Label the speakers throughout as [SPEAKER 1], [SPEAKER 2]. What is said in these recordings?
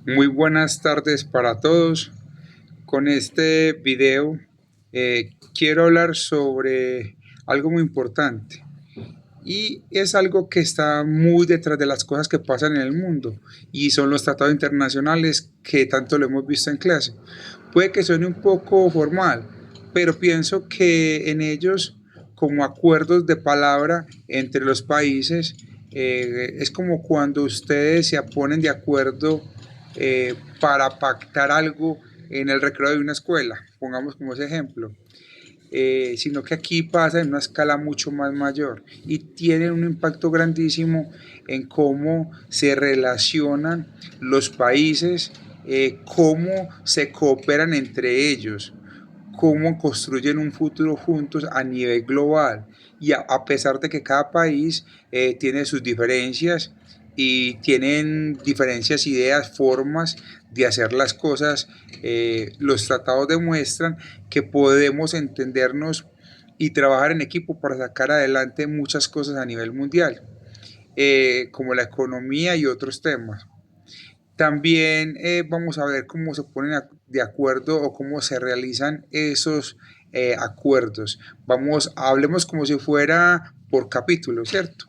[SPEAKER 1] Muy buenas tardes para todos. Con este video quiero hablar sobre algo muy importante y es algo que está muy detrás de las cosas que pasan en el mundo y son los tratados internacionales que tanto lo hemos visto en clase. Puede que suene un poco formal, pero pienso que en ellos, como acuerdos de palabra entre los países, es como cuando ustedes se ponen de acuerdo para pactar algo en el recreo de una escuela, pongamos como ese ejemplo. Sino que aquí pasa en una escala mucho más mayor y tiene un impacto grandísimo en cómo se relacionan los países, cómo se cooperan entre ellos, cómo construyen un futuro juntos a nivel global. Y a pesar de que cada país tiene sus diferencias y tienen diferencias, ideas, formas de hacer las cosas, los tratados demuestran que podemos entendernos y trabajar en equipo para sacar adelante muchas cosas a nivel mundial, como la economía y otros temas. También vamos a ver cómo se ponen de acuerdo o cómo se realizan esos acuerdos. Hablemos como si fuera por capítulo, ¿cierto?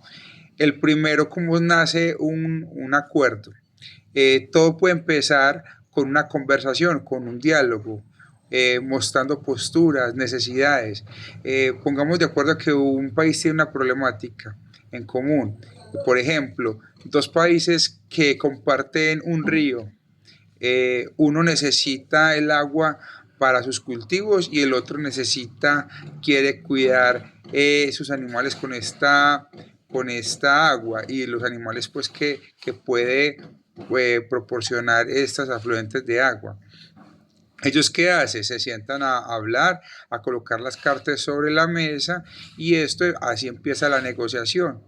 [SPEAKER 1] El primero, cómo nace un acuerdo. Todo puede empezar con una conversación, con un diálogo, mostrando posturas, necesidades. Pongamos de acuerdo que un país tiene una problemática en común. Por ejemplo, dos países que comparten un río. Uno necesita el agua para sus cultivos y el otro quiere cuidar sus animales con esta agua y los animales pues que puede proporcionar estas afluentes de agua. ¿Ellos qué hacen? Se sientan a hablar, a colocar las cartas sobre la mesa y así empieza la negociación.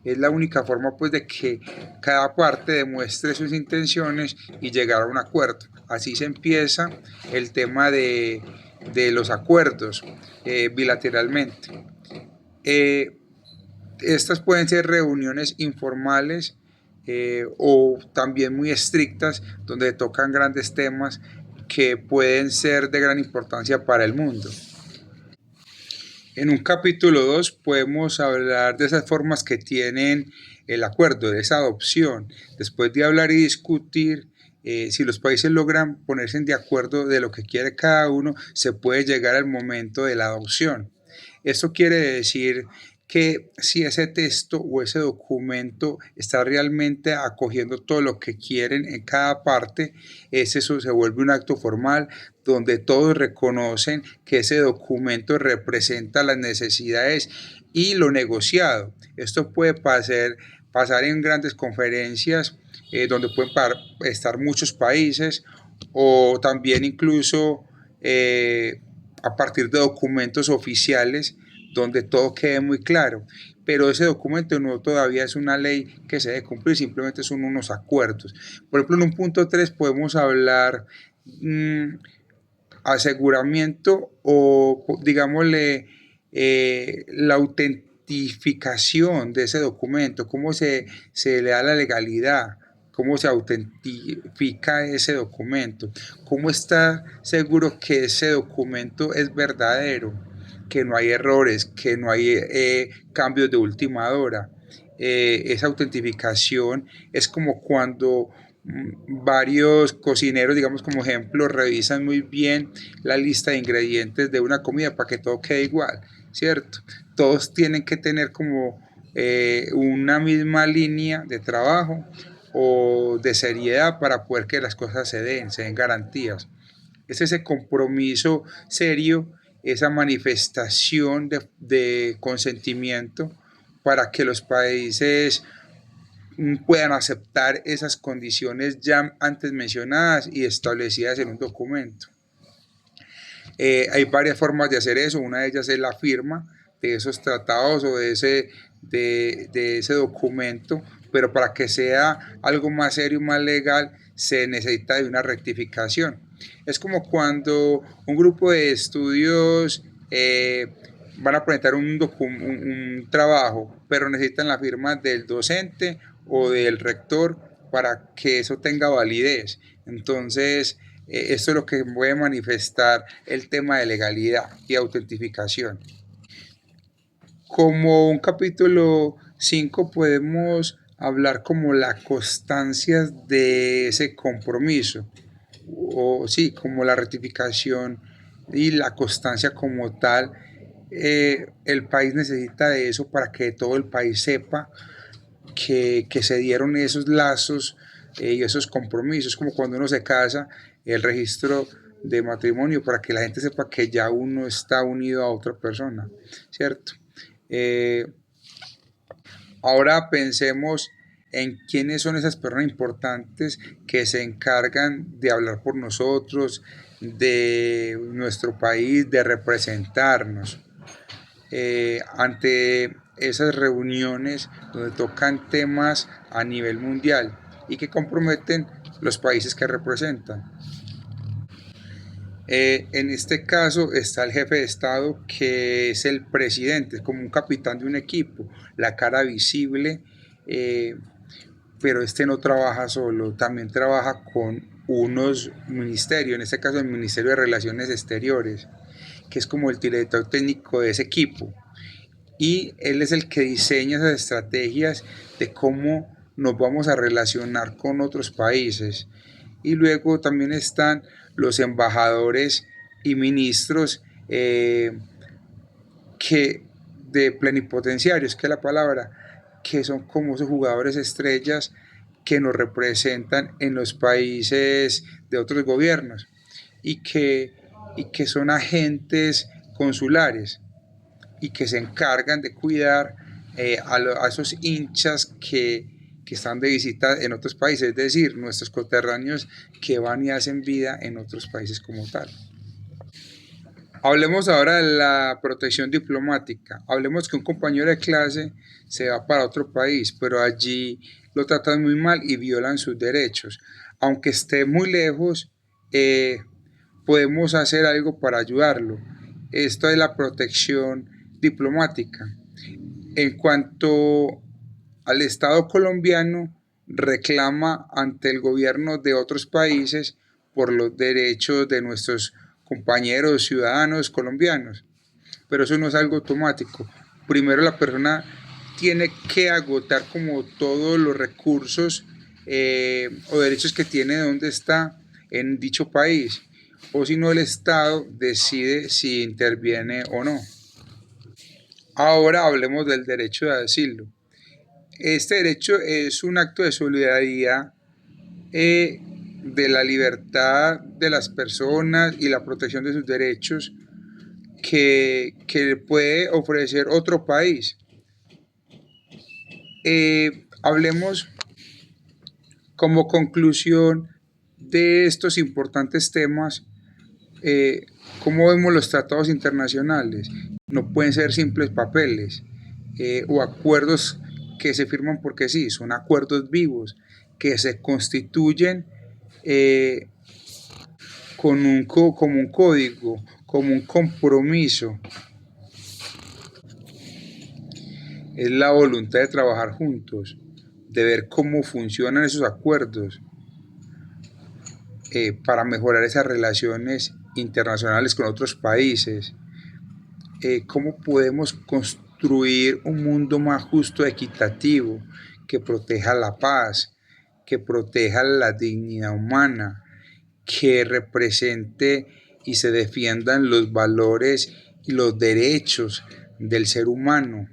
[SPEAKER 1] Es la única forma pues de que cada parte demuestre sus intenciones y llegar a un acuerdo. Así se empieza el tema de los acuerdos bilateralmente. Eh, Estas pueden ser reuniones informales o también muy estrictas donde tocan grandes temas que pueden ser de gran importancia para el mundo. En un capítulo 2 podemos hablar de esas formas que tienen el acuerdo, de esa adopción. Después de hablar y discutir, si los países logran ponerse de acuerdo de lo que quiere cada uno, se puede llegar al momento de la adopción. Esto quiere decir que si ese texto o ese documento está realmente acogiendo todo lo que quieren en cada parte, eso se vuelve un acto formal donde todos reconocen que ese documento representa las necesidades y lo negociado. Esto puede pasar en grandes conferencias donde pueden estar muchos países o también incluso a partir de documentos oficiales donde todo quede muy claro. Pero ese documento no todavía es una ley que se debe cumplir, simplemente son unos acuerdos. Por ejemplo, en un punto 3 podemos hablar aseguramiento o, digámosle, la autentificación de ese documento, cómo se le da la legalidad, cómo se autentifica ese documento, cómo está seguro que ese documento es verdadero, que no hay errores, que no hay cambios de última hora. Esa autentificación es como cuando varios cocineros, digamos como ejemplo, revisan muy bien la lista de ingredientes de una comida para que todo quede igual, ¿cierto? Todos tienen que tener como una misma línea de trabajo o de seriedad para poder que las cosas se den garantías. Es ese compromiso serio, esa manifestación de consentimiento para que los países puedan aceptar esas condiciones ya antes mencionadas y establecidas en un documento. Hay varias formas de hacer eso, una de ellas es la firma de esos tratados o de ese documento, pero para que sea algo más serio, más legal, se necesita de una rectificación. Es como cuando un grupo de estudios van a presentar un trabajo, pero necesitan la firma del docente o del rector para que eso tenga validez. Entonces, esto es lo que puede manifestar el tema de legalidad y autentificación. Como un capítulo 5 podemos hablar como la constancia de ese compromiso, o sí, como la ratificación y la constancia como tal. El país necesita de eso para que todo el país sepa que se dieron esos lazos y esos compromisos, como cuando uno se casa, el registro de matrimonio, para que la gente sepa que ya uno está unido a otra persona, ¿cierto? Eh, Ahora pensemos en quiénes son esas personas importantes que se encargan de hablar por nosotros, de nuestro país, de representarnos ante esas reuniones donde tocan temas a nivel mundial y que comprometen los países que representan. En este caso está el jefe de Estado, que es el presidente, como un capitán de un equipo, la cara visible, eh, pero este no trabaja solo, también trabaja con unos ministerios, en este caso el Ministerio de Relaciones Exteriores, que es como el director técnico de ese equipo. Y él es el que diseña esas estrategias de cómo nos vamos a relacionar con otros países. Y luego también están los embajadores y ministros que de plenipotenciarios, que es la palabra, que son como esos jugadores estrellas que nos representan en los países de otros gobiernos y que son agentes consulares y que se encargan de cuidar a esos hinchas que están de visita en otros países, es decir, nuestros coterráneos que van y hacen vida en otros países como tal. Hablemos ahora de la protección diplomática. Hablemos que un compañero de clase se va para otro país, pero allí lo tratan muy mal y violan sus derechos. Aunque esté muy lejos, podemos hacer algo para ayudarlo. Esto es la protección diplomática. En cuanto al Estado colombiano, reclama ante el gobierno de otros países por los derechos de nuestros compañeros ciudadanos colombianos. Pero eso no es algo automático. Primero la persona tiene que agotar como todos los recursos o derechos que tiene de donde está en dicho país, o si no el Estado decide si interviene o no. Ahora hablemos del derecho de asilo. Este derecho es un acto de solidaridad de la libertad de las personas y la protección de sus derechos que puede ofrecer otro país. Hablemos como conclusión de estos importantes temas, cómo vemos los tratados internacionales. No pueden ser simples papeles o acuerdos que se firman porque sí, son acuerdos vivos que se constituyen como un código, como un compromiso. Es la voluntad de trabajar juntos, de ver cómo funcionan esos acuerdos para mejorar esas relaciones internacionales con otros países, cómo podemos construir un mundo más justo, equitativo, que proteja la paz, que proteja la dignidad humana, que represente y se defiendan los valores y los derechos del ser humano,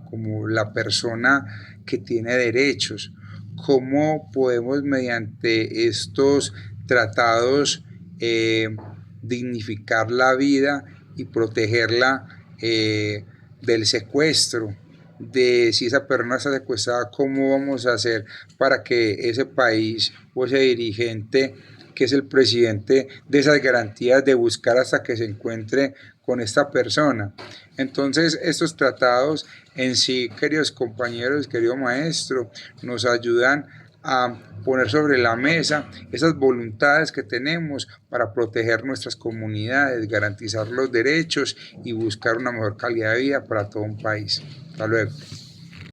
[SPEAKER 1] como la persona que tiene derechos. ¿Cómo podemos mediante estos tratados dignificar la vida y protegerla del secuestro? De si esa persona está secuestrada, cómo vamos a hacer para que ese país o ese dirigente, que es el presidente, de esas garantías de buscar hasta que se encuentre con esta persona. Entonces estos tratados en sí, queridos compañeros, querido maestro, nos ayudan a poner sobre la mesa esas voluntades que tenemos para proteger nuestras comunidades, garantizar los derechos y buscar una mejor calidad de vida para todo un país. Hasta luego.